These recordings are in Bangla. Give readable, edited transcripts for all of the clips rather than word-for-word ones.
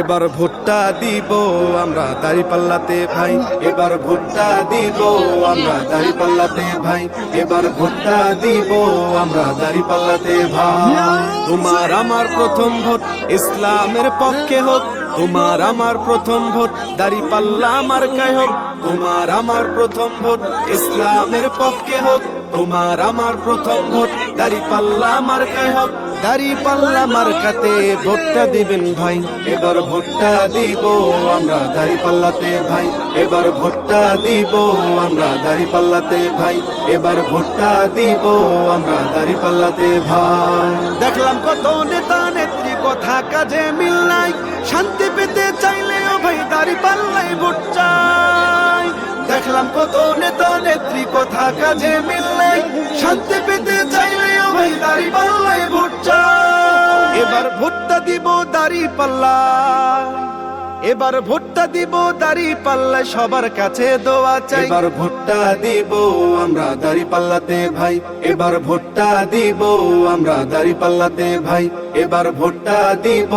এবার ভোটটা দিব আমরা দাঁড়িপাল্লাতে ভাই, এবার ভোটটা দিব আমরা দাঁড়িপাল্লাতে ভাই, এবার ভোটটা দিব আমরা দাঁড়িপাল্লাতে ভাই। তোমার আমার প্রথম ভোট ইসলামের পক্ষে হোক, তোমার আমার প্রথম ভোট দাঁড়িপাল্লা মার্কায় হোক, তোমার আমার প্রথম ভোট ইসলামের পক্ষে হোক, তোমার আমার প্রথম ভোট দাঁড়িপাল্লা মার্কায় হোক। দাঁড়িপাল্লা মার্কাতে ভোটটা দিবেন ভাই, এবার ভোটটা দিব আমরা দাঁড়িপাল্লাতে ভাই, এবার ভোটটা দিব আমরা দাঁড়িপাল্লাতে ভাই, এবার ভোটটা দিব আমরা দাঁড়িপাল্লাতে ভাই। দেখলাম কত নেতা নেত্রী কথা কাজে মিল নাই, শান্তি পেতে চাইলেও ভাই দাঁড়িপাল্লাই ভোট চাই। দেখলাম কত নেতা নেত্রী কথা কাজে মিল নাই, শান্তি পেতে চাইলেও ভাই দাঁড়িপাল্লাই ভোট চাই। এবার ভোটটা দিব দাঁড়িপাল্লা, এবার ভোটটা দিব দাঁড়িপাল্লায় সবার কাছে দোয়া চাই। এবার ভোটটা দিব আমরা দাঁড়িপাল্লাতে ভাই, এবার ভোটটা দিব আমরা দাঁড়িপাল্লাতে ভাই, এবার ভোটটা দিব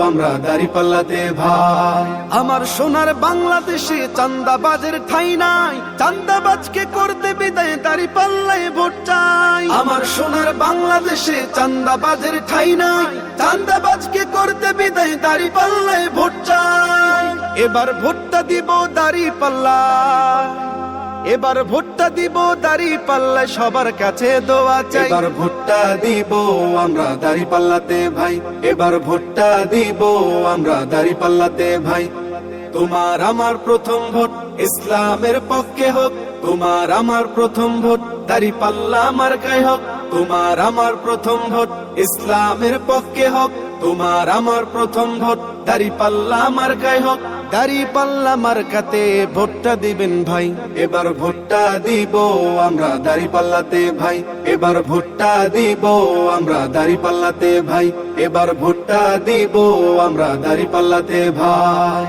আমরা দাঁড়িপাল্লাতে ভাই। আমার সোনার বাংলাদেশে চাঁদাবাজের ঠাঁই নাই, চাঁদাবাজকে করতে বিদায় দাঁড়িপাল্লায় ভোট চাই। আমার সোনার বাংলাদেশে চাঁদাবাজের ঠাঁই নাই, চাঁদাবাজকে করতে বিদায় দাঁড়িপাল্লায় ভোট চাই। এবার ভোটটা দিব দাঁড়িপাল্লা, এবার ভোটটা দিব দাঁড়িপাল্লায় সবার কাছে দোয়া চাই। এবার ভোটটা দিব আমরা দাঁড়িপাল্লাতে ভাই, এবার ভোটটা দিব আমরা দাঁড়িপাল্লাতে ভাই। তোমার আমার প্রথম ভোট ইসলামের পক্ষে হোক, তোমার আমার প্রথম ভোট দাঁড়িপাল্লা মার্কায় হোক, তোমার আমার প্রথম ভোট ইসলামের পক্ষে হোক, তোমার আমার প্রথম ভোট দাঁড়িপাল্লা মার্কায় হোক। দাঁড়িপাল্লা মার্কাতে ভোটটা দিবেন ভাই, এবার ভোটটা দিব আমরা দাঁড়িপাল্লাতে ভাই, এবার ভোটটা দিব আমরা দাঁড়িপাল্লাতে ভাই, এবার ভোটটা দিব আমরা দাঁড়িপাল্লাতে ভাই।